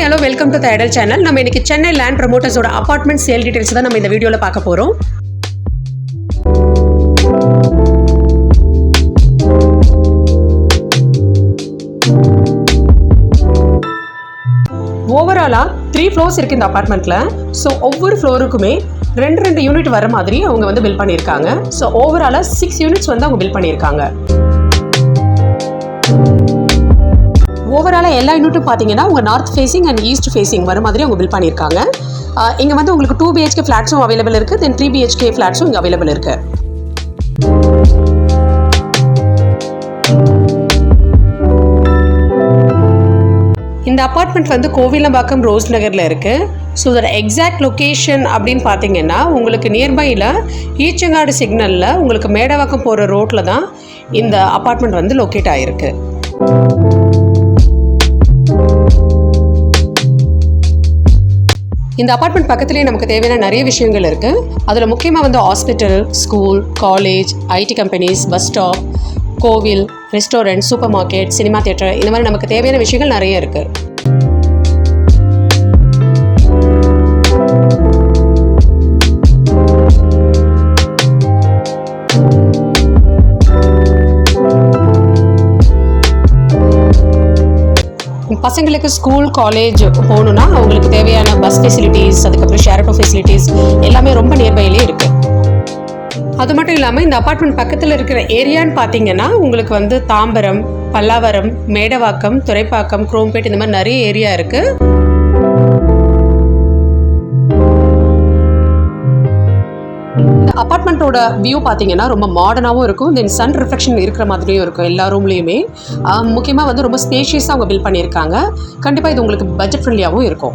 Hello welcome to the idol channel. நம்ம இன்னைக்கு Chennai land ப்ரமோட்டர்ஸோட அபார்ட்மெண்ட் சேல் டீடைல்ஸ் தான் நம்ம இந்த வீடியோல பார்க்க போறோம். ஓவராலா 3 ஃப்ளோர்ஸ் இருக்கு இந்த அபார்ட்மெண்ட்ல. ஸோ ஒவ்வொரு ஃப்ளோருக்குமே ரெண்டு யூனிட் வர மாதிரி அவங்க வந்து பில்ட் பண்ணியிருக்காங்க. ஸோ ஓவராலா 6 யூனிட்ஸ் வந்து அவங்க பில்ட் பண்ணியிருக்காங்க. ஓவராலாக எல்லா யூனிட்டும் பார்த்தீங்கன்னா உங்கள் north facing and east facing வர மாதிரி அவங்க பில்ட் பண்ணியிருக்காங்க. இங்கே வந்து உங்களுக்கு 2 BHK ஃப்ளாட்ஸும் அவைலபிள் இருக்குது, தென் 3 BHK ஃப்ளாட்ஸும் இங்கே அவைலபிள் இருக்குது. இந்த அப்பார்ட்மெண்ட் வந்து கோவிலம்பாக்கம் ரோஸ் நகரில் இருக்குது. ஸோ இதோட எக்ஸாக்ட் லொக்கேஷன் அப்படின்னு பார்த்தீங்கன்னா உங்களுக்கு நியர்பையில் ஈச்சங்காடு சிக்னலில் உங்களுக்கு மேடவாக்கம் போகிற ரோட்டில் தான் இந்த அப்பார்ட்மெண்ட் வந்து லொக்கேட் ஆகிருக்கு. இந்த அப்பார்ட்மெண்ட் பக்கத்துலேயே நமக்கு தேவையான நிறைய விஷயங்கள் இருக்குது. அதில் முக்கியமாக வந்து hospital, school, college, IT companies, bus stop, கோவில், restaurant, supermarket, cinema theatre, இந்த மாதிரி நமக்கு தேவையான விஷயங்கள் நிறைய இருக்குது. பசங்களுக்கு ஸ்கூல், காலேஜ் போகணுன்னா அவங்களுக்கு தேவையான பஸ் ஃபெசிலிட்டிஸ், அதுக்கப்புறம் ஷேர் ஆட்டோ ஃபெசிலிட்டிஸ் எல்லாமே ரொம்ப நியர்பைலே இருக்குது. அது மட்டும் இல்லாமல் இந்த அப்பார்ட்மெண்ட் பக்கத்தில் இருக்கிற ஏரியான்னு பார்த்தீங்கன்னா உங்களுக்கு வந்து தாம்பரம், பல்லாவரம், மேடவாக்கம், துறைப்பாக்கம், குரோம்பேட், இந்த மாதிரி நிறைய ஏரியா இருக்குது. இந்த அப்பார்ட்மெண்ட்டோட வியூ பார்த்தீங்கன்னா ரொம்ப மாடர்னாகவும் இருக்கும், தென் சன் ரிஃப்ளெக்ஷன் இருக்கிற மாதிரியும் இருக்கும் எல்லா ரூம்லேயுமே. முக்கியமாக வந்து ரொம்ப ஸ்பேஷியஸாக அவங்க பில்ட் பண்ணியிருக்காங்க. கண்டிப்பாக இது உங்களுக்கு பட்ஜெட் ஃப்ரெண்ட்லியாகவும் இருக்கும்.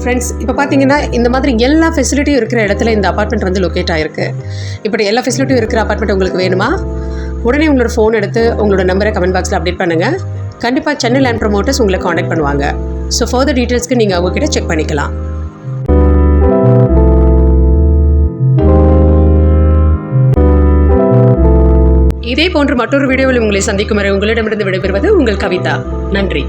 ஃப்ரெண்ட்ஸ், இப்போ பார்த்தீங்கன்னா இந்த மாதிரி எல்லா ஃபெசிலிட்டியும் இருக்கிற இடத்துல இந்த அப்பார்ட்மெண்ட் வந்து லொக்கேட் ஆகிருக்கு. இப்படி எல்லா ஃபெசிலிட்டியும் இருக்கிற அப்பார்ட்மெண்ட் உங்களுக்கு வேணுமா? உடனே உங்களோட ஃபோன் எடுத்து உங்களோட நம்பரை கமெண்ட் பாக்ஸில் அப்டேட் பண்ணுங்கள். கண்டிப்பாக சென்னை லேண்ட் ப்ரமோட்டர்ஸ் உங்களை காண்டாக்ட் பண்ணுவாங்க. ஸோ ஃபர்தர் டீட்டெயில்ஸ்க்கு நீங்கள் அவங்ககிட்ட செக் பண்ணிக்கலாம். இதே போன்று மற்றொரு வீடியோவில் உங்களை சந்திக்கும் வரை உங்களிடமிருந்து விடைபெறுவது உங்கள் கவிதா. நன்றி.